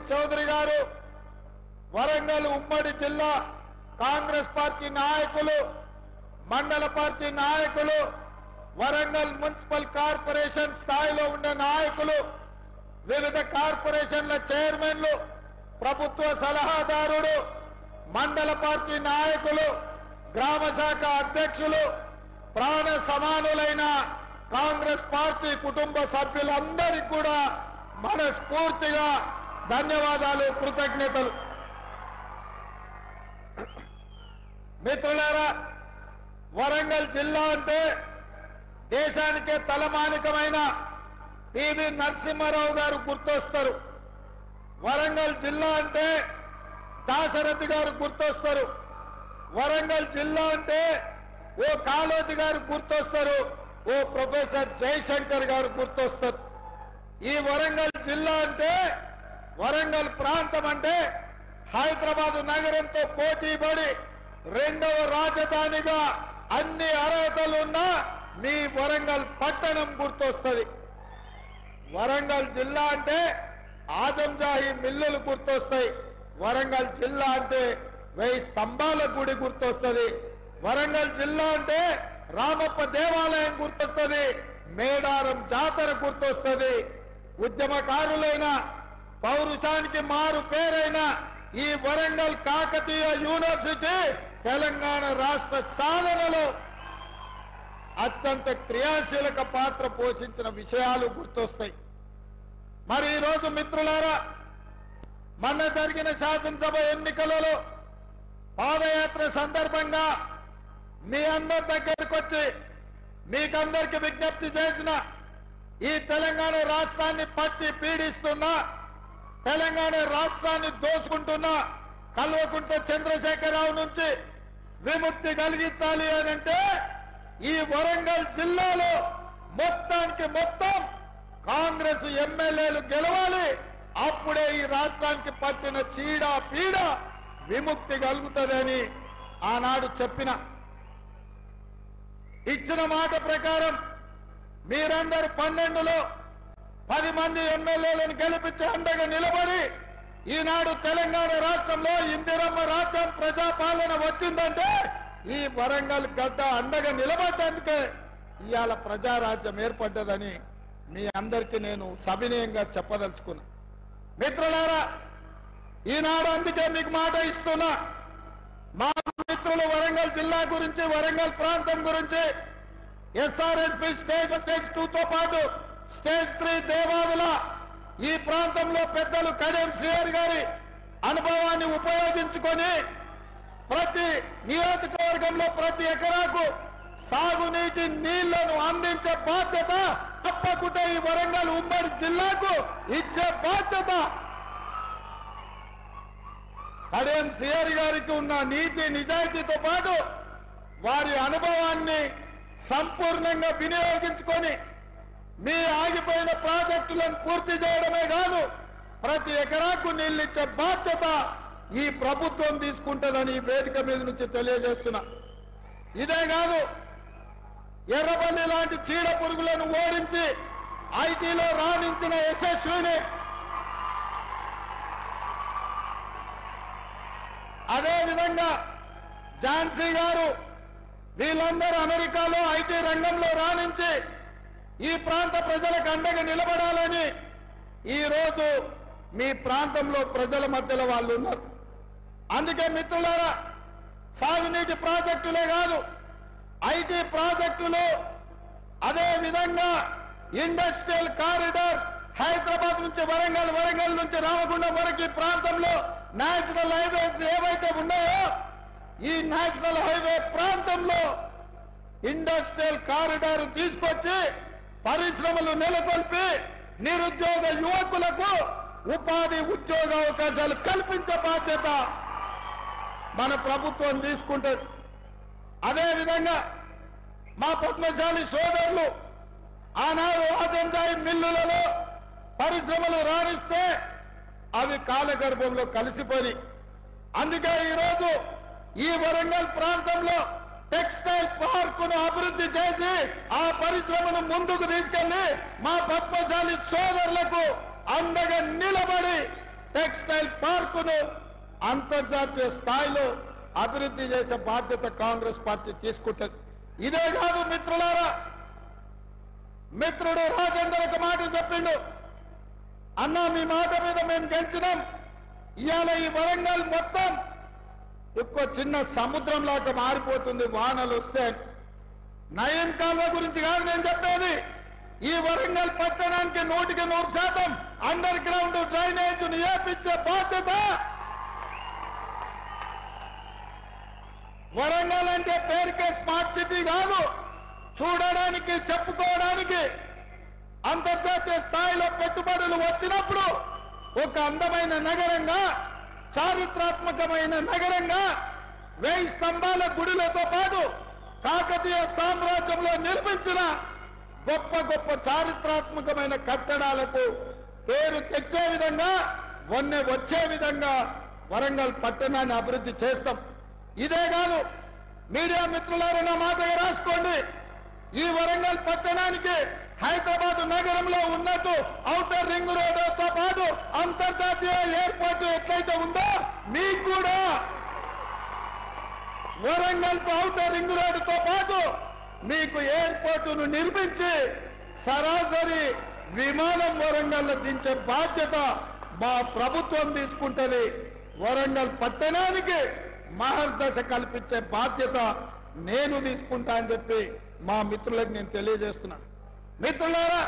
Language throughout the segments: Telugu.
రోహిత్ చౌదరి గారు, వరంగల్ ఉమ్మడి జిల్లా కాంగ్రెస్ పార్టీ నాయకులు, మండల పార్టీ నాయకులు, వరంగల్ మున్సిపల్ కార్పొరేషన్ స్థాయిలో ఉండే నాయకులు, వివిధ కార్పొరేషన్ల చైర్మన్లు, ప్రభుత్వ సలహాదారుడు, మండల పార్టీ నాయకులు, గ్రామ శాఖ అధ్యక్షులు, ప్రాణ సమానులైన కాంగ్రెస్ పార్టీ కుటుంబ సభ్యులందరికీ కూడా మనస్ఫూర్తిగా ధన్యవాదాలు, కృతజ్ఞతలు. మిత్రులారా, వరంగల్ జిల్లా అంటే దేశానికే తలమానికమైన పివి నరసింహారావు గారు గుర్తొస్తారు. వరంగల్ జిల్లా అంటే దాశరథి గారు గుర్తొస్తారు. వరంగల్ జిల్లా అంటే ఓ కాళోజీ గారు గుర్తొస్తారు, ఓ ప్రొఫెసర్ జయశంకర్ గారు గుర్తొస్తారు. ఈ వరంగల్ జిల్లా అంటే, వరంగల్ ప్రాంతం అంటే హైదరాబాద్ నగరంతో పోటీపడి రెండవ రాజధానిగా అన్ని అర్హతలు ఉన్న మీ వరంగల్ పట్టణం గుర్తొస్తుంది. వరంగల్ జిల్లా అంటే ఆజంజాహి మిల్లులు గుర్తొస్తాయి. వరంగల్ జిల్లా అంటే 1000 స్తంభాల గుడి గుర్తొస్తుంది. వరంగల్ జిల్లా అంటే రామప్ప దేవాలయం గుర్తొస్తుంది, మేడారం జాతర గుర్తొస్తుంది. ఉద్యమకారులైన పౌరుషానికి మారు పేరైన ఈ వరంగల్ కాకతీయ యూనివర్సిటీ తెలంగాణ రాష్ట్ర సాధనలో అత్యంత క్రియాశీలక పాత్ర పోషించిన విషయాలు గుర్తొస్తాయి. మరి ఈరోజు మిత్రులారా, మొన్న జరిగిన శాసనసభ ఎన్నికలలో పాదయాత్ర సందర్భంగా మీ అందరి దగ్గరికి వచ్చి మీకందరికి విజ్ఞప్తి చేసిన, ఈ తెలంగాణ రాష్ట్రాన్ని పట్టి పీడిస్తున్నా, తెలంగాణ రాష్ట్రాన్ని దోచుకుంటున్న కల్వకుంట్ల చంద్రశేఖరరావు నుంచి విముక్తి కలిగించాలి అనంటే ఈ వరంగల్ జిల్లాలో మొత్తానికి మొత్తం కాంగ్రెస్ ఎమ్మెల్యేలు గెలవాలి. అప్పుడే ఈ రాష్ట్రానికి పట్టిన చీడ పీడ విముక్తి కలుగుతుందని ఆనాడు ఇచ్చిన మాట ప్రకారం మీరందరూ 12లో 10 మంది ఎమ్మెల్యేలను గెలిపించి అండగా నిలబడి ఈనాడు తెలంగాణ రాష్ట్రంలో ఇందిరమ్మ రాజ్యం ప్రజాపాలన వచ్చిందంటే ఈ వరంగల్ గడ్డ అండగా నిలబడ్డందుకే ఇవాళ ప్రజారాజ్యం ఏర్పడ్డదని మీ అందరికీ నేను సవినయంగా చెప్పదలుచుకున్నా. మిత్రులారా, ఈనాడు అందుకే మీకు మాట ఇస్తున్నా. మా మిత్రులు వరంగల్ జిల్లా గురించి, వరంగల్ ప్రాంతం గురించి ఎస్ఆర్ఎస్పి స్టేజ్ 2తో పాటు స్టేజ్ 3 దేవాదుల ఈ ప్రాంతంలో పెద్దలు కడియం శ్రీహరి గారి అనుభవాన్ని ఉపయోగించుకొని ప్రతి నియోజకవర్గంలో ప్రతి ఎకరాకు సాగునీటి నీళ్లను అందించే బాధ్యత తప్పకుండా ఈ వరంగల్ ఉమ్మడి జిల్లాకు ఇచ్చే బాధ్యత కడియం శ్రీహరి గారికి ఉన్న నీతి నిజాయితీతో పాటు వారి అనుభవాన్ని సంపూర్ణంగా వినియోగించుకొని మీ ఆగిపోయిన ప్రాజెక్టులను పూర్తి చేయడమే కాదు, ప్రతి ఎకరాకు నీళ్ళిచ్చే బాధ్యత ఈ ప్రభుత్వం తీసుకుంటుందని ఈ వేదిక మీద నుంచి తెలియజేస్తున్నా. ఇదే కాదు, ఎర్రబల్లి లాంటి చీడ పురుగులను ఓడించి ఐటీలో రాణించిన యశస్విని, అదే విధంగా ఝాన్సీ గారు, వీళ్ళందరూ అమెరికాలో ఐటీ రంగంలో రాణించి ఈ ప్రాంత ప్రజలకు అండగా నిలబడాలని ఈరోజు మీ ప్రాంతంలో ప్రజల మధ్యలో వాళ్ళు ఉన్నారు. అందుకే మిత్రులారా, సాగునీటి ప్రాజెక్టులే కాదు, ఐటీ ప్రాజెక్టులు, అదే విధంగా ఇండస్ట్రియల్ కారిడార్ హైదరాబాద్ నుంచి వరంగల్, వరంగల్ నుంచి రామగుండం వరకు ఈ ప్రాంతంలో నేషనల్ హైవేస్ ఏవైతే ఉన్నాయో ఈ నేషనల్ హైవే ప్రాంతంలో ఇండస్ట్రియల్ కారిడార్ తీసుకొచ్చి పరిశ్రమలు నెలకొల్పి నిరుద్యోగ యువకులకు ఉపాధి ఉద్యోగ అవకాశాలు కల్పించే బాధ్యత మన ప్రభుత్వం తీసుకుంటుంది. అదే విధంగా మా పద్మశాలి సోదరులు ఆనాడు ఆజంజాయి మిల్లులలో పరిశ్రమలు రాణిస్తే అవి కాలగర్భంలో కలిసిపోయి, అందుకే ఈరోజు ఈ వరంగల్ ప్రాంతంలో టెక్స్టైల్ పార్కును అభివృద్ధి చేసి ఆ పరిశ్రమను ముందుకు తీసుకెళ్లి మా పద్మశాలి సోదరులకు అండగా నిలబడి టెక్స్టైల్ పార్కును అంతర్జాతీయ స్థాయిలో అభివృద్ధి చేసే బాధ్యత కాంగ్రెస్ పార్టీ తీసుకుంటుంది. ఇదే కాదు మిత్రులారా, మిత్రుడు రాజేందర్ ఒక మాట చెప్పిండు, అన్నా మీ మాట మీద మేము గెలిచినాం, ఇవాళ ఈ వరంగల్ మొత్తం ఎక్కువ చిన్న సముద్రం లాగా మారిపోతుంది వానలు వస్తే. నయం కాల్వ గురించి కాదు నేను చెప్పేది, ఈ వరంగల్ పట్టణానికి 100% అండర్ గ్రౌండ్ డ్రైనేజ్ ఏర్పించే బాధ్యత. వరంగల్ అంటే పేరుకే స్మార్ట్ సిటీ కాదు, చూడడానికి చెప్పుకోవడానికి అంతర్జాతీయ స్థాయిలో పెట్టుబడులు వచ్చినప్పుడు ఒక అందమైన నగరంగా, చారిత్రాత్మకమైన నగరంగా, 1000 స్తంభాల గుడులతో పాటు కాకతీయ సామ్రాజ్యంలో నిర్మించిన గొప్ప గొప్ప చారిత్రాత్మకమైన కట్టడాలకు పేరు తెచ్చే విధంగా, వన్నె వచ్చే విధంగా వరంగల్ పట్టణాన్ని అభివృద్ధి చేస్తాం. ఇదే కాదు, మీడియా మిత్రులారా నా మాటగా రాసుకోండి, ఈ వరంగల్ పట్టణానికి హైదరాబాద్ నగరంలో ఉన్నట్టు ఔటర్ రింగ్ రోడ్డుతో పాటు అంతర్జాతీయ ఎయిర్పోర్ట్ ఎట్లయితే ఉందో మీకు కూడా వరంగల్ కు ఔటర్ రింగ్ రోడ్డుతో పాటు మీకు ఎయిర్పోర్టును నిర్మించి సరాసరి విమానం వరంగల్ దించే బాధ్యత మా ప్రభుత్వం తీసుకుంటది. వరంగల్ పట్టణానికి మహర్దశ కల్పించే బాధ్యత నేను తీసుకుంటా అని చెప్పి మా మిత్రులకు నేను తెలియజేస్తున్నా. మిత్రులారా,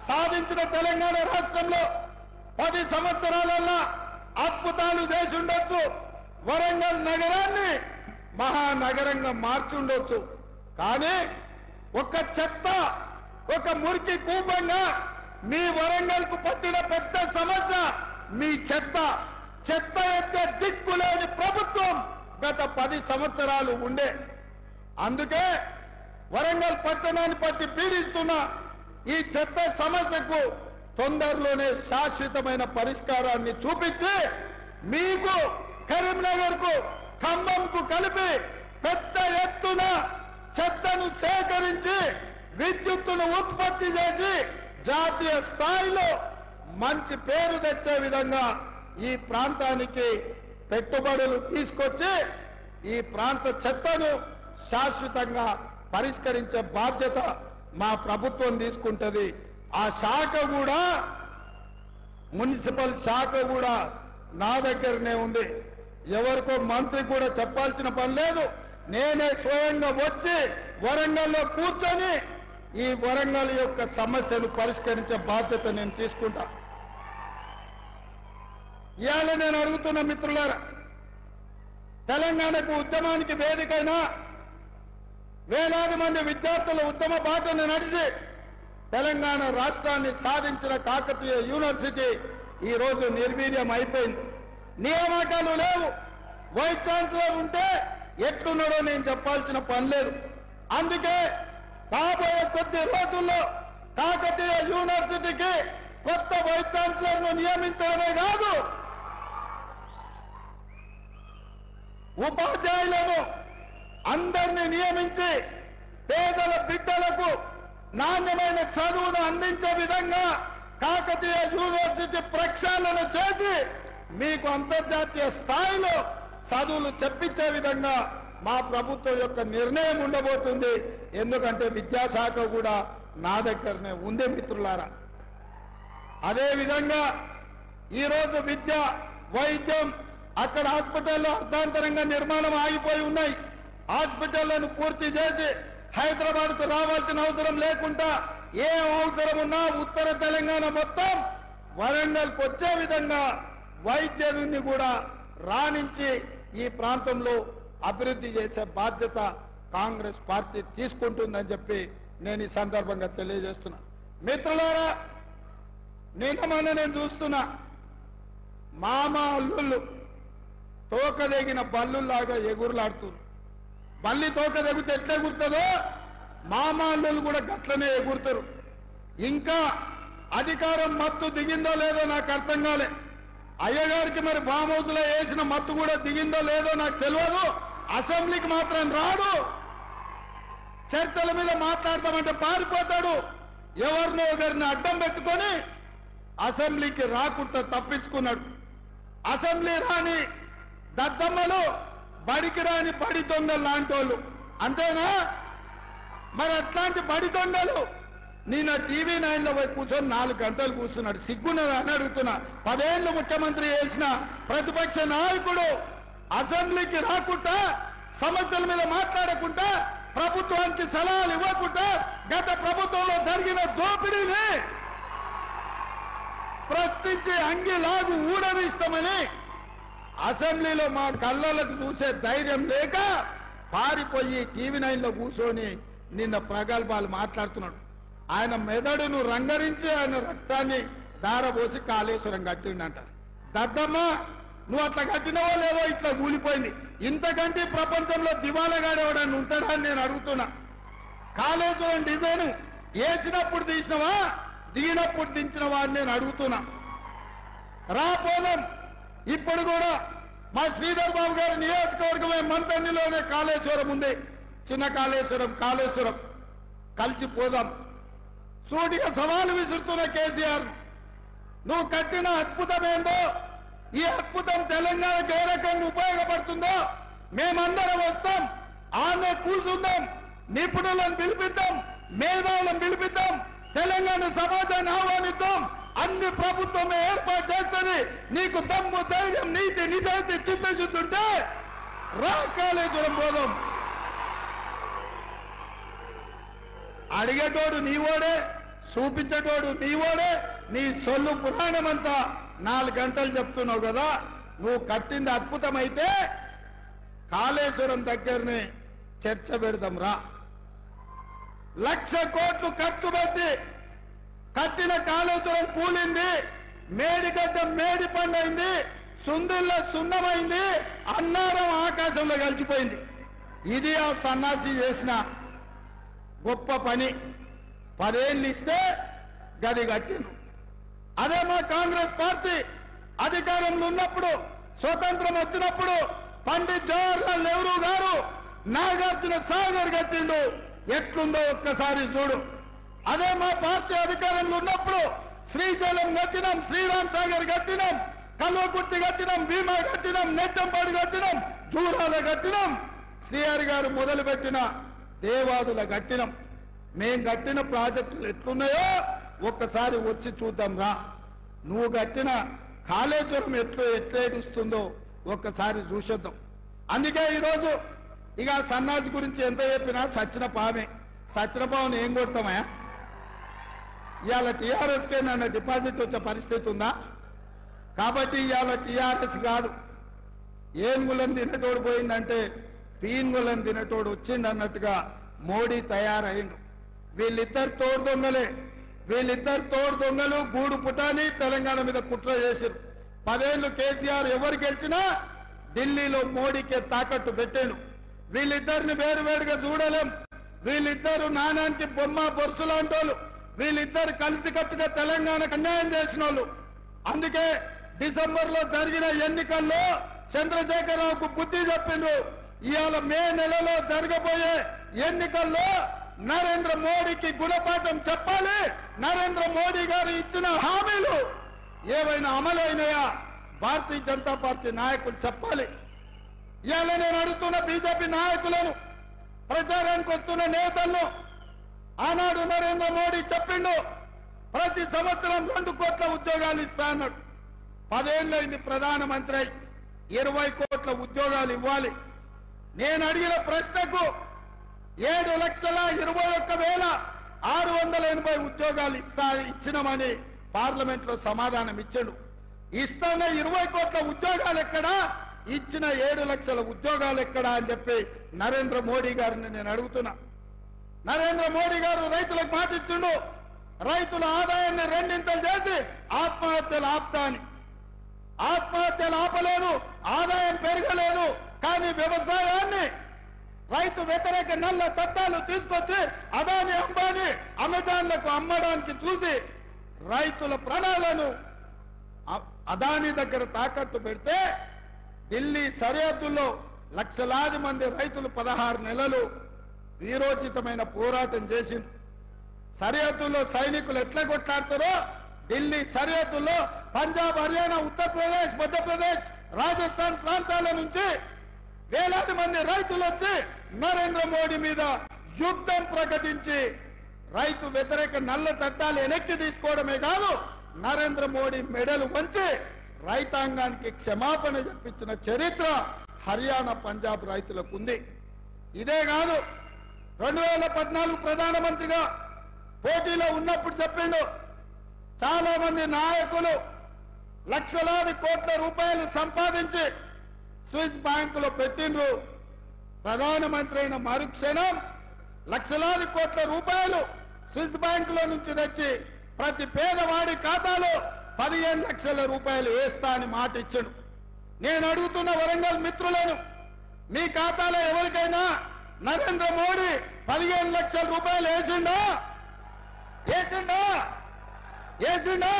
సాధించిన తెలంగాణ రాష్ట్రంలో 10 సంవత్సరాలల్లా అద్భుతాలు చేసి ఉండొచ్చు, వరంగల్ నగరాన్ని మహానగరంగా మార్చి ఉండొచ్చు. కానీ ఒక చెత్త, ఒక మురికి కూపంగా మీ వరంగల్ కు పట్టిన పెద్ద సమస్య మీ చెత్త. చెత్త ఎత్తే దిక్కులేని ప్రభుత్వం గత 10 సంవత్సరాలు ఉండే. అందుకే వరంగల్ పట్టణాన్ని పట్టి పీడిస్తున్న ఈ చెత్త సమస్యకు తొందరలోనే శాశ్వతమైన పరిష్కారాన్ని చూపించి మీకు కరీంనగర్ కు, ఖమ్మంకు కలిపి పెద్ద ఎత్తున చెత్తను సేకరించి విద్యుత్తును ఉత్పత్తి చేసి జాతీయ స్థాయిలో మంచి పేరు తెచ్చే విధంగా ఈ ప్రాంతానికి పెట్టుబడులు తీసుకొచ్చి ఈ ప్రాంత చెత్తను శాశ్వతంగా పరిష్కరించే బాధ్యత మా ప్రభుత్వం తీసుకుంటది. ఆ శాఖ కూడా, మున్సిపల్ శాఖ కూడా నా దగ్గరనే ఉంది. ఎవరికో మంత్రి కూడా చెప్పాల్సిన పని లేదు. నేనే స్వయంగా వచ్చి వరంగల్లో కూర్చొని ఈ వరంగల్ యొక్క సమస్యలు పరిష్కరించే బాధ్యత నేను తీసుకుంటా. ఇవాళ నేను అడుగుతున్న మిత్రులారా, తెలంగాణకు ఉద్యమానికి వేదికైనా వేలాది మంది విద్యార్థుల ఉద్యమ బాటను నడిచి తెలంగాణ రాష్ట్రాన్ని సాధించిన కాకతీయ యూనివర్సిటీ ఈ రోజు నిర్వీర్యం అయిపోయింది. నియామకాలు లేవు. వైస్ ఛాన్సలర్ ఉంటే ఎట్లున్నాడో నేను చెప్పాల్సిన పని లేదు. అందుకే రాబోయే కొద్ది రోజుల్లో కాకతీయ యూనివర్సిటీకి కొత్త వైస్ ఛాన్సలర్ ను నియమించడమే కాదు, ఉపాధ్యాయులను అందరినీ నియమించి పేదల బిడ్డలకు నాణ్యమైన చదువును అందించే విధంగా కాకతీయ యూనివర్సిటీ ప్రక్షాళన చేసి మీకు అంతర్జాతీయ స్థాయిలో చదువులు చెప్పించే విధంగా మా ప్రభుత్వం యొక్క నిర్ణయం ఉండబోతుంది. ఎందుకంటే విద్యాశాఖ కూడా నా దగ్గరనే ఉంది మిత్రులారా. అదే విధంగా ఈరోజు విద్య, వైద్యం, అక్కడ హాస్పిటల్లో అర్ధాంతరంగా నిర్మాణం ఆగిపోయి ఉన్నాయి. హాస్పిటళ్లను పూర్తి చేసి హైదరాబాద్ కు రావాల్సిన అవసరం లేకుండా ఏ అవసరం ఉన్నా ఉత్తర తెలంగాణ మొత్తం వరంగల్కి వచ్చే విధంగా వైద్యుని కూడా రాణించి ఈ ప్రాంతంలో అభివృద్ధి చేసే బాధ్యత కాంగ్రెస్ పార్టీ తీసుకుంటుందని చెప్పి నేను ఈ సందర్భంగా తెలియజేస్తున్నా. మిత్రులారా, నేను చూస్తున్నా మామ అల్లుళ్ళు తోకదగిన బల్లులాగా ఎగురులాడుతున్నారు. బల్లి తోక తెగితే ఎట్లా ఎగురుతుందో మామ అల్లుళ్ళు కూడా గట్లనే ఎగురుతారు. ఇంకా అధికారం మత్తు దిగిందో లేదో నాకు అర్థం కాలే. అయ్యగారికి మరి ఫామ్ హౌస్ లో వేసిన మత్తు కూడా దిగిందో లేదో నాకు తెలియదు. అసెంబ్లీకి మాత్రం రాడు. చర్చల మీద మాట్లాడతామంటే పారిపోతాడు. ఎవరినో ఒకరిని అడ్డం పెట్టుకొని అసెంబ్లీకి రాకుండా తప్పించుకున్నాడు. అసెంబ్లీ రాని దద్దమ్మలు, బడికి రాని బడి దొంగలు లాంటి వాళ్ళు, అంతేనా? మరి అట్లాంటి బడి దొంగలు నిన్న టీవీ 9లో పోయి కూర్చొని 4 గంటలు కూర్చున్నాడు. సిగ్గున్నది అని అడుగుతున్నా. 10 ఏళ్ళు ముఖ్యమంత్రి చేసిన ప్రతిపక్ష నాయకుడు అసెంబ్లీకి రాకుండా, సమస్యల మీద మాట్లాడకుండా, ప్రభుత్వానికి సలహాలు ఇవ్వకుండా, గత ప్రభుత్వంలో జరిగిన దోపిడీని ప్రశ్నించి అంగిలాగు ఊడదీస్తామని అసెంబ్లీలో మా కళ్ళలకు చూసే ధైర్యం లేక పారిపోయి టీవీ 9లో కూర్చొని నిన్న ప్రగల్భాలు మాట్లాడుతున్నాడు. ఆయన మెదడును రంగరించి ఆయన రక్తాన్ని దారబోసి కాళేశ్వరం కట్టిండంట. దద్దమ్మ, నువ్వు అట్లా కట్టినవో లేదో ఇట్లా కూలిపోయింది. ఇంతకంటే ప్రపంచంలో దివాలగాడేవాడని ఉంటాడా అని నేను అడుగుతున్నా. కాళేశ్వరం డిజైన్ వేసినప్పుడు తీసినవా, దిగినప్పుడు దించినవా అని నేను అడుగుతున్నా. రాపోదాం. ఇప్పుడు కూడా మా శ్రీధర్ బాబు గారి నియోజకవర్గమే మంతన్నిలోనే కాళేశ్వరం ఉంది. చిన్న కాళేశ్వరం, కాళేశ్వరం కలిసిపోదాం. సూటిగా సవాలు విసురుతున్న కేసీఆర్, నువ్వు కట్టిన అద్భుతం ఏందో, ఈ అద్భుతం తెలంగాణకు ఏ రకంగా ఉపయోగపడుతుందో మేమందరం వస్తాం, ఆమె కూర్చుందాం, నిపుణులను పిలిపిద్దాం, మేధావులను పిలిపిద్దాం, తెలంగాణ సమాజాన్ని ఆహ్వానిద్దాం, అన్ని ప్రభుత్వమే ఏర్పాటు చేస్తుంది. నీకు దమ్ము, ధైర్యం, నీతి, నిజాయితీ, చిత్తశుద్ధి ఉంటే రా కాళేశ్వరం పోదాం. అడిగేటోడు నీవోడే, చూపించేటోడు నీవోడే. నీ సొల్లు పురాణం అంతా 4 గంటలు చెప్తున్నావు కదా. నువ్వు కట్టింది అద్భుతమైతే కాళేశ్వరం దగ్గరనే చర్చ పెడదాం రా. 1,00,000 కోట్లు ఖర్చు పెట్టి కట్టిన కాళేశ్వరం కూలింది, మేడిగడ్డ మేడి పండైంది, సుందిల్ల సున్నమైంది, అన్నారం ఆకాశంలో కలిసిపోయింది. ఇది ఆ సన్నాసి చేసిన గొప్ప పని. 10 ఏళ్ళు ఇస్తే గది కట్టిండ్రు. అదే మా కాంగ్రెస్ పార్టీ అధికారంలో ఉన్నప్పుడు, స్వతంత్రం వచ్చినప్పుడు పండిత్ జవహర్లాల్ నెహ్రూ గారు నాగార్జున సాగర్ కట్టిండు. ఎట్లుందో ఒక్కసారి చూడు. అదే మా పార్టీ అధికారంలో ఉన్నప్పుడు శ్రీశైలం కట్టినాం, శ్రీరామ్ సాగర్ కట్టినాం, కల్వకుర్తి కట్టినాం, భీమా కట్టినాం, నెట్టంపాడు కట్టినాం, జూరాల కట్టినాం, శ్రీహరి గారు మొదలుపెట్టిన దేవాదుల కట్టినాం. మేం కట్టిన ప్రాజెక్టులు ఎట్లున్నాయో ఒక్కసారి వచ్చి చూద్దాం రా. నువ్వు కట్టిన కాళేశ్వరం ఎట్లేడుస్తుందో ఒక్కసారి చూసొద్దాం. అందుకే ఈరోజు ఇక సన్నాసి గురించి ఎంత చెప్పినా సచ్చిన పామే. సచ్చిన పావును ఏం కొడతామయ్యా? ఇవాళ టీఆర్ఎస్కే నన్ను డిపాజిట్ వచ్చే పరిస్థితి ఉందా? కాబట్టి ఇవాళ టీఆర్ఎస్ కాదు, ఏనుగులను తినేటోడు పోయిందంటే పీనుగులను తినేటోడు వచ్చిండు అన్నట్టుగా మోడీ తయారైండు. వీళ్ళిద్దరు తోడు దొంగలే. వీళ్ళిద్దరు తోడు దొంగలు గూడు పుటాని తెలంగాణ మీద కుట్ర చేశారు. 10 ఏళ్ళు కేసీఆర్ ఎవరు గెలిచినా ఢిల్లీలో మోడీకే తాకట్టు పెట్టాడు. వీళ్ళిద్దరిని వేరువేరుగా చూడలేం. వీళ్ళిద్దరు నాణానికి బొమ్మ బొరుసు లాంటి వాళ్ళు. వీళ్ళిద్దరు కలిసికట్టుగా తెలంగాణకు అన్యాయం చేసిన వాళ్ళు. అందుకే డిసెంబర్లో జరిగిన ఎన్నికల్లో చంద్రశేఖరరావుకు బుద్ధి చెప్పిండ్రు. ఇవాళ మే నెలలో జరగబోయే ఎన్నికల్లో నరేంద్ర మోడీకి గుణపాఠం చెప్పాలి. నరేంద్ర మోడీ గారు ఇచ్చిన హామీలు ఏవైనా అమలైనాయా భారతీయ జనతా పార్టీ నాయకులు చెప్పాలి. ఇవాళ నేను అడుగుతున్న బీజేపీ నాయకులను, ప్రచారానికి వస్తున్న నేతలను, ఆనాడు నరేంద్ర మోడీ చెప్పిండు ప్రతి సంవత్సరం 2 కోట్ల ఉద్యోగాలు ఇస్తా అన్నాడు. 10 ఏళ్ళైంది ప్రధానమంత్రి అయి 20 కోట్ల ఉద్యోగాలు ఇవ్వాలి. నేను అడిగిన ప్రశ్నకు 7,21,680 ఉద్యోగాలు ఇచ్చినామని పార్లమెంట్ లో సమాధానం ఇచ్చాడు. ఇస్తాన 20 కోట్ల ఉద్యోగాలు ఎక్కడా, ఇచ్చిన 7 లక్షల ఉద్యోగాలు ఎక్కడా అని చెప్పి నరేంద్ర మోడీ గారిని నేను అడుగుతున్నా. నరేంద్ర మోడీ గారు రైతులకు మాట ఇచ్చిండు, రైతుల ఆదాయాన్ని 2 చేసి ఆత్మహత్యలు ఆపుతా అని. ఆత్మహత్యలు ఆపలేదు, ఆదాయం పెరగలేదు. కానీ వ్యవసాయాన్ని రైతు వ్యతిరేక నల్ల చట్టాలు తీసుకొచ్చి అదాని, అంబానీ, అమెజాన్లకు అమ్మడానికి చూసి రైతుల ప్రాణాలను అదాని దగ్గర తాకట్టు పెడితే ఢిల్లీ సరిహద్దుల్లో లక్షలాది మంది రైతులు 16 నెలలు వీరోచితమైన పోరాటం చేసింది. సరిహద్దుల్లో సైనికులు ఎట్లా కొట్లాడతారో ఢిల్లీ సరిహద్దుల్లో పంజాబ్, హర్యానా, ఉత్తరప్రదేశ్, మధ్యప్రదేశ్, రాజస్థాన్ ప్రాంతాల నుంచి వేలాది మంది రైతులు వచ్చి నరేంద్ర మోడీ మీద యుద్ధం ప్రకటించి రైతు వ్యతిరేక నల్ల చట్టాలు వెనక్కి తీసుకోవడమే కాదు, నరేంద్ర మోడీ మెడలు వంచి రైతాంగానికి క్షమాపణ చెప్పించిన చరిత్ర హర్యానా, పంజాబ్ రైతులకు ఉంది. ఇదే కాదు, 2014 ప్రధానమంత్రిగా పోటీలో ఉన్నప్పుడు చెప్పిండు, చాలా మంది నాయకులు లక్షలాది కోట్ల రూపాయలు సంపాదించి స్విస్ బ్యాంకులో పెట్టిండ్రు. ప్రధానమంత్రి అయిన మరుక్షణం లక్షలాది కోట్ల రూపాయలు స్విస్ బ్యాంకులో నుంచి తెచ్చి ప్రతి పేదవాడి ఖాతాలో 15 లక్షల రూపాయలు వేస్తా అని మాట ఇచ్చాడు. నేను అడుగుతున్న వరంగల్ మిత్రులను, మీ ఖాతాలో ఎవరికైనా నరేంద్ర మోడీ 15 లక్షల రూపాయలు వేసిండా? వేసిండా? వేసిండా?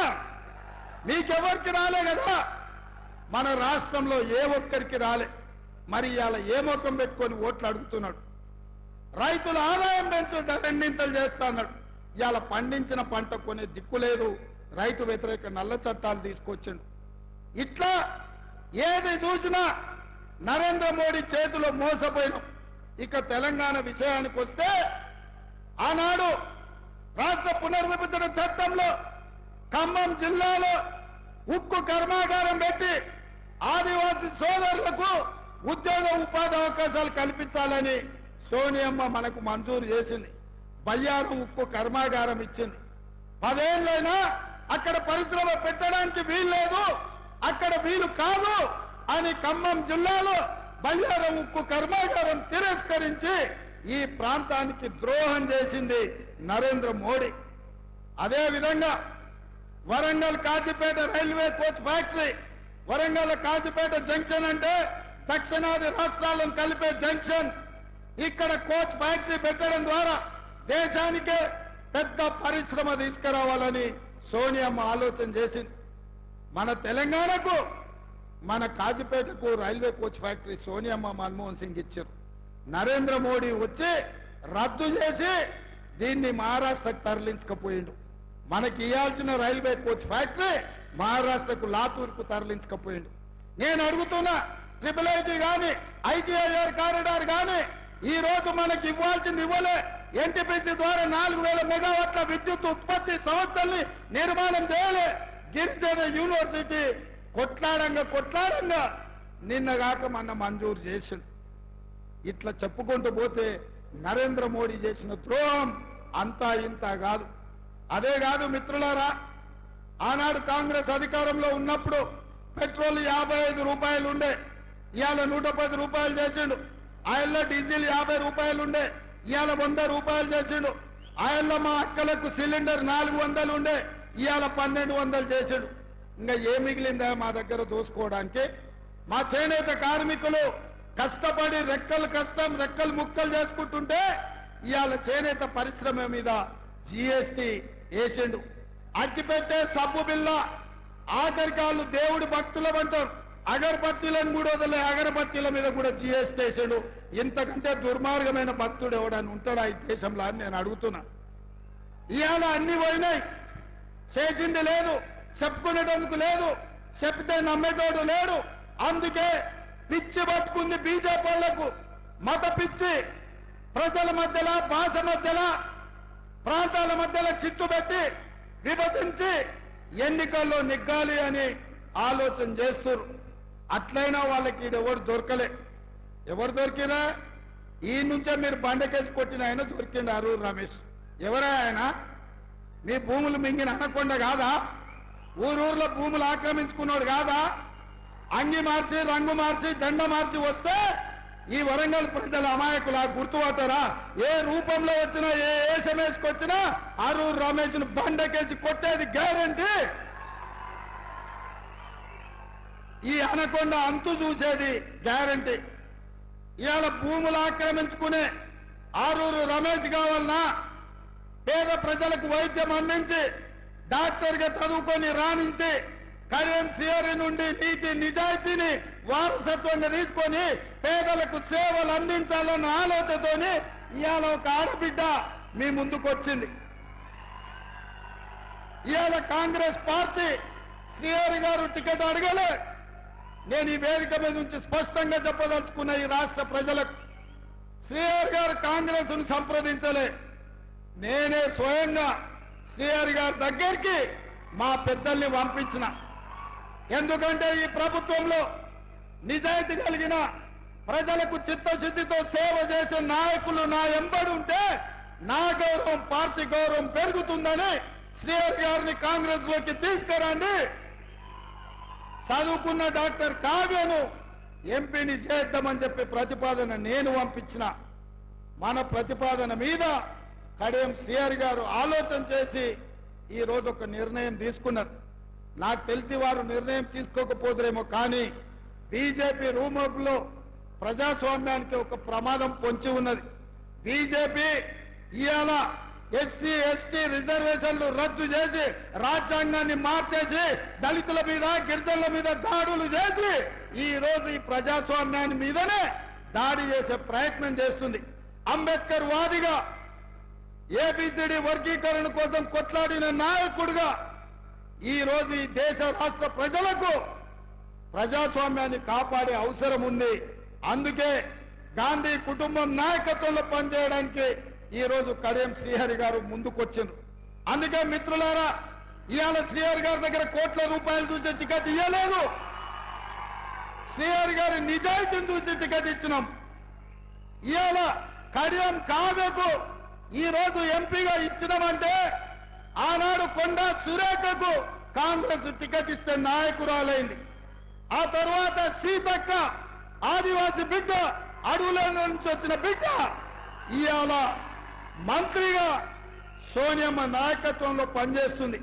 మీకెవరికి రాలే కదా. మన రాష్ట్రంలో ఏ ఒక్కరికి రాలే. మరి ఇవాళ ఏ ముఖం పెట్టుకొని ఓట్లు అడుగుతున్నాడు? రైతుల ఆదాయం పెంచుంటే రెండింతలు చేస్తా అన్నాడు. ఇవాళ పండించిన పంట కొనే దిక్కు లేదు, రైతు వ్యతిరేక నల్ల చట్టాలు తీసుకొచ్చిండు. ఇట్లా ఏది చూసినా నరేంద్ర మోడీ చేతిలో మోసపోయినాం. ఇక తెలంగాణ విషయానికి వస్తే, ఆనాడు రాష్ట్ర పునర్విభజన చట్టంలో ఖమ్మం జిల్లాలో ఉక్కు కర్మాగారం పెట్టి ఆదివాసీ సోదరులకు ఉద్యోగ ఉపాధి అవకాశాలు కల్పించాలని సోనియమ్మ మనకు మంజూరు చేసింది. బయ్యారం ఉక్కు కర్మాగారం ఇచ్చింది. 10 ఏళ్ళైనా అక్కడ పరిశ్రమ పెట్టడానికి వీలు లేదు, అక్కడ వీలు కాదు అని ఖమ్మం జిల్లాలో బయ్యారం ఉక్కు కర్మాగారం తిరస్కరించి ఈ ప్రాంతానికి ద్రోహం చేసింది నరేంద్ర మోడీ. అదే విధంగా Warangal Kazipet railway coach factory, Warangal Kazipet junction అంటే దక్షిణాది రాష్ట్రాలను కలిపే జంక్షన్. ఇక్కడ కోచ్ ఫ్యాక్టరీ పెట్టడం ద్వారా దేశానికే పెద్ద పరిశ్రమ తీసుకురావాలని సోనియమ్మ ఆలోచన చేసింది. మన తెలంగాణకు, మన కాజీపేటకు రైల్వే కోచ్ ఫ్యాక్టరీ సోనియమ్మ, మన్మోహన్ సింగ్ ఇచ్చారు. నరేంద్ర మోడీ వచ్చి రద్దు చేసి దీన్ని మహారాష్ట్రకు తరలించకపోయిండు. మనకి ఇవ్వాల్సిన రైల్వే కోచ్ ఫ్యాక్టరీ మహారాష్ట్రకు లాతూర్కు తరలించకపోయిండు. నేను అడుగుతున్నా, IIIT కానీ ITIR కారిడార్ కానీ ఈ రోజు మనకి ఇవ్వాల్సింది ఇవ్వలే. NTPC ద్వారా 4000 మెగావాట్ల విద్యుత్ ఉత్పత్తి సంస్థల్ని నిర్మాణం చేయలే. గిరిజన యూనివర్సిటీ కొట్లాడంగా నిన్నగాక మొన్న మంజూరు చేసిండు. ఇట్లా చెప్పుకుంటూ పోతే నరేంద్ర మోడీ చేసిన ద్రోహం అంతా ఇంత కాదు. అదే కాదు మిత్రులారా, ఆనాడు కాంగ్రెస్ అధికారంలో ఉన్నప్పుడు పెట్రోల్ 55 రూపాయలు ఉండే, ఇవాళ 110 రూపాయలు చేసిండు. ఆయిల్లో డీజిల్ 50 రూపాయలు ఉండే, ఇవాళ 100 రూపాయలు చేసిండు. ఆయిల్లో మా అక్కలకు సిలిండర్ 400 ఉండే, ఇవాళ 1200 చేసిండు. ఇంకా ఏ మిగిలిందా మా దగ్గర దోసుకోవడానికి? మా చేనేత కార్మికులు కష్టపడి రెక్కలు ముక్కలు చేసుకుంటుంటే ఇవాళ చేనేత పరిశ్రమ మీద GST వేసిండు. అగ్గిపెట్టే సబ్బు బిల్ల, ఆఖరికి వాళ్ళు దేవుడి భక్తులు అంటారు, అగరబత్తీలను కూడా వదిలే అగరబత్తీల మీద కూడా GST వేసాడు. ఇంతకంటే దుర్మార్గమైన భక్తుడు ఎవడని ఉంటాడా ఈ దేశంలో అని నేను అడుగుతున్నా. ఇవాళ అన్ని పోయినాయి, చేసింది లేదు, చెప్పుకునేటందుకు లేదు, చెప్తే నమ్మేటోడు లేడు. అందుకే పిచ్చి పట్టుకుంది బీజేపీ వాళ్లకు. మత పిచ్చి ప్రజల మధ్యలో, భాష మధ్యలో, ప్రాంతాల మధ్యలో చిచ్చు పెట్టి విభజించి ఎన్నికల్లో నెగ్గాలి అని ఆలోచన చేస్తారు. అట్లయినా వాళ్ళకి ఎవరు దొరకలే. ఎవరు దొరికినా ఈ నుంచే మీరు బండకేసి కొట్టిన ఆయన దొరికిండు. అరూరు రమేష్ ఎవరా ఆయన? మీ భూములు మింగిన అనకొండ కాదా? ఊరూర్లో భూములు ఆక్రమించుకున్నాడు కాదా? అంగి మార్చి, రంగు మార్చి, జెండా మార్చి వస్తే ఈ వరంగల్ ప్రజల అమాయకులా గుర్తుపడతారా? ఏ రూపంలో వచ్చినా, ఏ SMS వచ్చినా అరూరు రమేష్ ను బండకేసి కొట్టేది గ్యారంటీ. ఈ అనకొండ అంతు చూసేది గ్యారంటీ. ఇవాళ భూములు ఆక్రమించుకునే ఆరూరు రమేష్ కావాలన్నా పేద ప్రజలకు వైద్యం అందించి డాక్టర్గా చదువుకొని రాణించి కరీం సిఆర్ఈ నుండి నీతి నిజాయితీని వారసత్వంగా తీసుకొని పేదలకు సేవలు అందించాలన్న ఆలోచనతోని ఇవాళ ఒక ఆడబిడ్డ మీ ముందుకు వచ్చింది. ఇవాళ కాంగ్రెస్ పార్టీ శ్రీహరి గారు టికెట్ అడగలే. నేను ఈ వేదిక మీద నుంచి స్పష్టంగా చెప్పదలుచుకున్న ఈ రాష్ట్ర ప్రజలకు, శ్రీహరి గారు కాంగ్రెస్ ను సంప్రదించలే. నేనే స్వయంగా శ్రీహరి గారి దగ్గరికి మా పెద్దల్ని పంపించిన. ఎందుకంటే ఈ ప్రభుత్వంలో నిజాయితీ కలిగిన ప్రజలకు చిత్తశుద్ధితో సేవ చేసే నాయకులు నా ఎంబడి ఉంటే నా గౌరవం, పార్టీ గౌరవం పెరుగుతుందని శ్రీహరి గారిని కాంగ్రెస్ లోకి తీసుకురండి, చదువుకున్న డాక్టర్ కావ్యను ఎంపీని చేద్దామని చెప్పి ప్రతిపాదన నేను పంపించిన. మన ప్రతిపాదన మీద కడియం శ్రీహరి గారు ఆలోచన చేసి ఈ రోజు ఒక నిర్ణయం తీసుకున్నారు. నాకు తెలిసి వారు నిర్ణయం తీసుకోకపోదురేమో, కానీ బీజేపీ రూమర్లో ప్రజాస్వామ్యానికి ఒక ప్రమాదం పొంచి ఉన్నది. బీజేపీ ఇవాళ ఎస్సీ ఎస్టీ రిజర్వేషన్లు రద్దు చేసి రాజ్యాంగాన్ని మార్చేసి దళితుల మీద, గిరిజనుల మీద దాడులు చేసి ఈ రోజు ఈ ప్రజాస్వామ్యాన్ని మీదనే దాడి చేసే ప్రయత్నం చేస్తుంది. అంబేద్కర్ వాదిగా, ఏబిసిడి వర్గీకరణ కోసం కొట్లాడిన నాయకుడిగా ఈ రోజు ఈ దేశ రాష్ట్ర ప్రజలకు ప్రజాస్వామ్యాన్ని కాపాడే అవసరం ఉంది. అందుకే గాంధీ కుటుంబం నాయకత్వంలో పనిచేయడానికి ఈ రోజు కడియం శ్రీహరి గారు ముందుకొచ్చిండ్రు. అందుకే మిత్రులారా, ఇవాళ శ్రీహరి గారి దగ్గర కోట్ల రూపాయలు చూసి టికెట్ ఇవ్వలేదు, శ్రీహరి గారి నిజాయితీని చూసి టికెట్ ఇచ్చినాం. ఇవాళ కడియం కావ్యకు ఈ రోజు ఎంపీగా ఇచ్చినామంటే ఆనాడు కొండా సురేఖకు కాంగ్రెస్ టికెట్ ఇస్తే నాయకురాలైంది. ఆ తర్వాత సీతక్క ఆదివాసి బిడ్డ, అడవుల నుంచి వచ్చిన బిడ్డ ఇవాళ మంత్రిగా సోనియమ్మ నాయకత్వంలో పనిచేస్తుంది.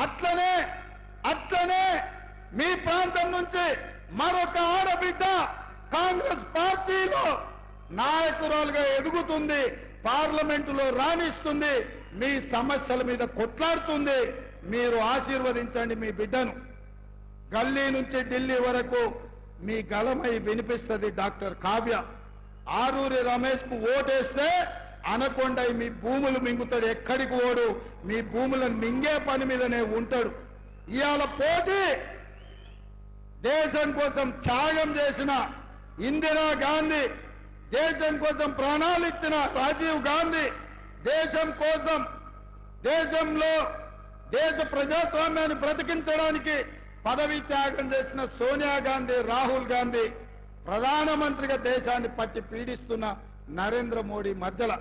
అట్లనే మీ ప్రాంతం నుంచి మరొక ఆడబిడ్డ కాంగ్రెస్ పార్టీలో నాయకురాలుగా ఎదుగుతుంది, పార్లమెంటులో రాణిస్తుంది, మీ సమస్యల మీద కొట్లాడుతుంది. మీరు ఆశీర్వదించండి మీ బిడ్డను. గల్లీ నుంచి ఢిల్లీ వరకు మీ గళమై వినిపిస్తుంది డాక్టర్ కావ్య. ఆరూరి రమేష్ కు ఓటేస్తే అనకొండ మీ భూములు మింగుతాడు, ఎక్కడికి ఓడు, మీ భూములను మింగే పని మీదనే ఉంటాడు. ఇవాళ పోటీ దేశం కోసం త్యాగం చేసిన ఇందిరా గాంధీ, దేశం కోసం ప్రాణాలు ఇచ్చిన రాజీవ్ గాంధీ, దేశం కోసం దేశంలో దేశ ప్రజాస్వామ్యాన్ని బ్రతికించడానికి పదవి త్యాగం చేసిన సోనియా గాంధీ, రాహుల్ గాంధీ, ప్రధానమంత్రిగా దేశాన్ని పట్టి పీడిస్తున్న నరేంద్ర మోడీ మధ్యలో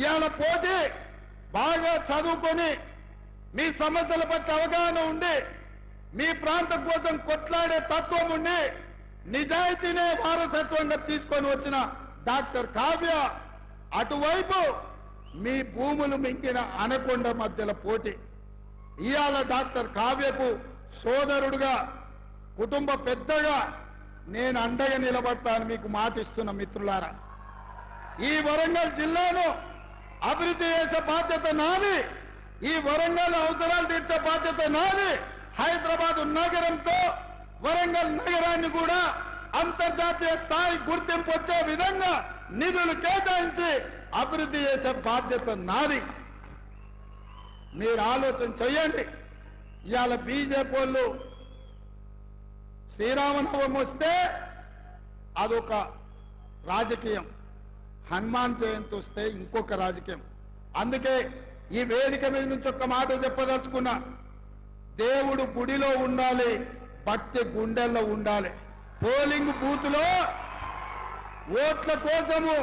ఇవాళ పోటీ బాగా చదువుకొని మీ సమస్యల పట్ల అవగాహన ఉండి మీ ప్రాంతం కోసం కొట్లాడే తత్వం ఉండి నిజాయితీనే వారసత్వంగా తీసుకొని వచ్చిన డాక్టర్ కావ్య, అటువైపు మీ భూములు మింగిన అనకొండ మధ్యలో పోటీ. ఇవాళ డాక్టర్ కావ్యకు సోదరుడుగా, కుటుంబ పెద్దగా నేను అండగా నిలబడతాను మీకు మాటిస్తున్న మిత్రులారా. ఈ వరంగల్ జిల్లాను అభివృద్ధి చేసే బాధ్యత నాది, ఈ వరంగల్ అవసరాలు తీర్చే బాధ్యత నాది. హైదరాబాద్ నగరంతో వరంగల్ నగరాన్ని కూడా అంతర్జాతీయ స్థాయి గుర్తింపు వచ్చే విధంగా నిధులు కేటాయించి అభివృద్ధి చేసే బాధ్యత నాది. మీరు ఆలోచన చేయండి. ఇవాళ బీజేపీ వాళ్ళు శ్రీరామనవమి వస్తే అదొక రాజకీయం, హనుమాన్ జయంతి వస్తే ఇంకొక రాజకీయం. అందుకే ఈ వేదిక మీద నుంచి ఒక్క మాట చెప్పదలుచుకున్నా, దేవుడు గుడిలో ఉండాలి, భక్తి గుండెల్లో ఉండాలి. పోలింగ్ బూత్ లో ఓట్ల కోసము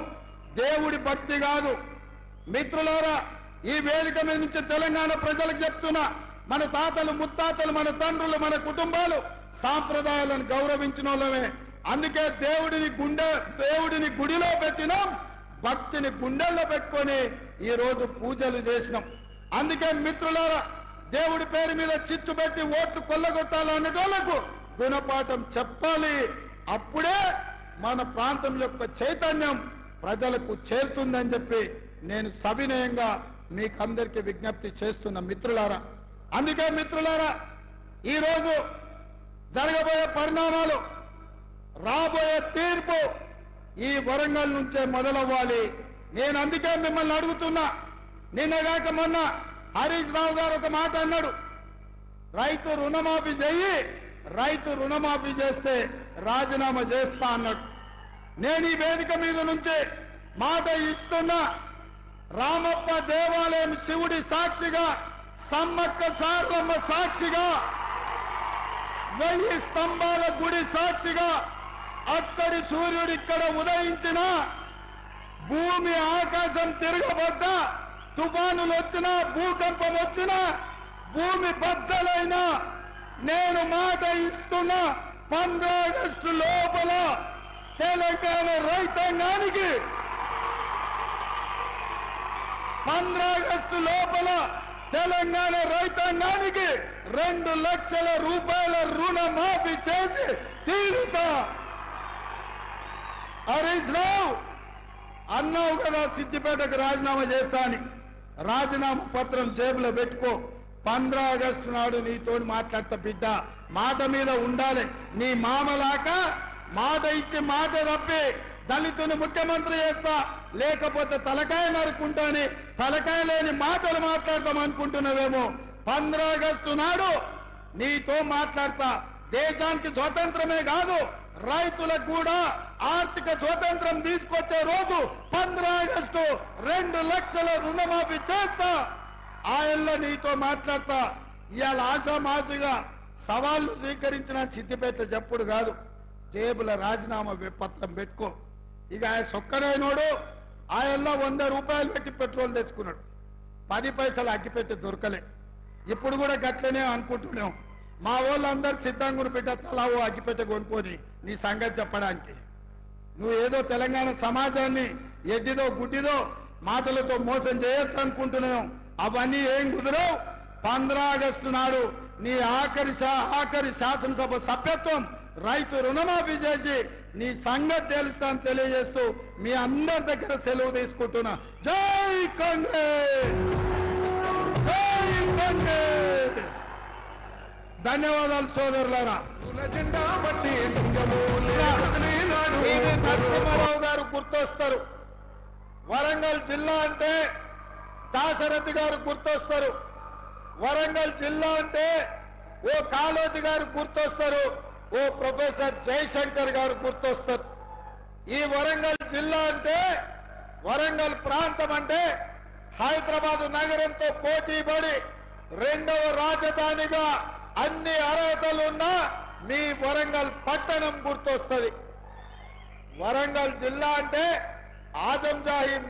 దేవుడి భక్తి కాదు. మిత్రులారా, ఈ వేదిక మీద నుంచి తెలంగాణ ప్రజలకు చెప్తున్నా, మన తాతలు ముత్తాతలు, మన తండ్రులు, మన కుటుంబాలు సాంప్రదాయాలను గౌరవించిన వాళ్ళమే. అందుకే దేవుడిని గుడిలో పెట్టినాం, భక్తిని గుండెల్లో పెట్టుకొని ఈ రోజు పూజలు చేసినాం. అందుకే మిత్రులారా, దేవుడి పేరు మీద చిచ్చు పెట్టి ఓట్లు కొల్లగొట్టాలనేటోళ్లకు గుణపాఠం చెప్పాలి. అప్పుడే మన ప్రాంతం యొక్క చైతన్యం ప్రజలకు చేరుతుందని చెప్పి నేను సవినయంగా మీకందరికీ విజ్ఞప్తి చేస్తున్న మిత్రులారా. అందుకే మిత్రులారా, ఈరోజు జరగబోయే పరిణామాలు, రాబోయే తీర్పు ఈ వరంగల్ నుంచే మొదలవ్వాలి. నేను అందుకే మిమ్మల్ని అడుగుతున్నా. నిన్నగాక మొన్న హరీష్ రావు గారు ఒక మాట అన్నాడు, రైతు రుణమాఫీ చెయ్యి, రైతు రుణమాఫీ చేస్తే రాజీనామా చేస్తా అన్నాడు. నేను ఈ వేదిక మీద నుంచి మాట ఇస్తున్నా, రామప్ప దేవాలయం శివుడి సాక్షిగా, సమ్మక్క సారలమ్మ సాక్షిగా, 1000 స్తంభాల గుడి సాక్షిగా, అక్కడి సూర్యుడు ఇక్కడ ఉదయించిన, భూమి ఆకాశం తిరగబడ్డా, తుఫానులు వచ్చినా, భూకంపం వచ్చినా, భూమి బద్దలైనా, నేను మాట ఇస్తున్నా 15 ఆగస్టు లోపల తెలంగాణ రైతాంగానికి 15 ఆగస్టు లోపల తెలంగాణ రైతాంగానికి 2 లక్షల రూపాయల రుణమాఫీ చేసి తీరుతా. హరీష్ రావు అన్నావు కదా సిద్దిపేటకు రాజీనామా చేస్తా అని, రాజీనామా పత్రం జేబులో పెట్టుకో. 15 ఆగస్టు నాడు నీతో మాట్లాడతా బిడ్డ, మాట మీద ఉండాలి. నీ మామలాక మాట ఇచ్చి మాట తప్పి దళితుని ముఖ్యమంత్రి చేస్తా, లేకపోతే తలకాయ నరుకుంటాని తలకాయ లేని మాటలు మాట్లాడతాం అనుకుంటున్నావేమో. 15 ఆగస్టు నాడు నీతో మాట్లాడతా. దేశానికి స్వతంత్రమే కాదు, రైతులకు కూడా ఆర్థిక స్వతంత్రం తీసుకొచ్చే రోజు 15 ఆగస్టు 2 లక్షల రుణమాఫీ చేస్తా. ఆయనలో నీతో మాట్లాడతా. ఇవాళ ఆశామాసిగా సవాళ్లు స్వీకరించిన సిద్దిపేట చెప్పుడు కాదు, జేబుల రాజీనామా పత్రం పెట్టుకో. ఇక ఆయన సొక్కరైనోడు ఆయనలో 100 రూపాయలు పెట్టి పెట్రోల్ తెచ్చుకున్నాడు, 10 పైసలు అగ్గిపెట్టి దొరకలే. ఇప్పుడు కూడా గట్లనే అనుకుంటున్నాం. మా వాళ్ళందరూ సిద్ధంగా పెట్ట తలావో అగ్గిపెట్ట కొనుక్కొని నీ సంగతి చెప్పడానికి. నువ్వు ఏదో తెలంగాణ సమాజాన్ని ఎడ్డిదో గుడ్డిదో మాటలతో మోసం చేయొచ్చు అనుకుంటున్నాం. అవన్నీ ఏం కుదరవు. 15 ఆగస్టు నాడు నీ ఆఖరి శాసనసభ సభ్యత్వం రైతు రుణమాఫీ చేసి నీ సంగతి తెలుస్తాను తెలియజేస్తూ మీ అందరి దగ్గర సెలవు తీసుకుంటున్నా. జై కాంగ్రెస్, జై కాంగ్రెస్. ధన్యవాదాలు సోదరులారా. నరసింహారావు గారు గుర్తొస్తారు. వరంగల్ జిల్లా అంటే దాశరథి గారు గుర్తొస్తారు. వరంగల్ జిల్లా అంటే ఓ కాళోజీ గారు గుర్తొస్తారు, ఓ ప్రొఫెసర్ జయశంకర్ గారు గుర్తొస్తారు. ఈ వరంగల్ జిల్లా అంటే, వరంగల్ ప్రాంతం అంటే హైదరాబాద్ నగరంతో పోటీపడి 2వ రాజధానిగా అన్ని అర్హతలు ఉన్న మీ వరంగల్ పట్టణం గుర్తొస్తుంది. వరంగల్ జిల్లా అంటే ఆజంజాహి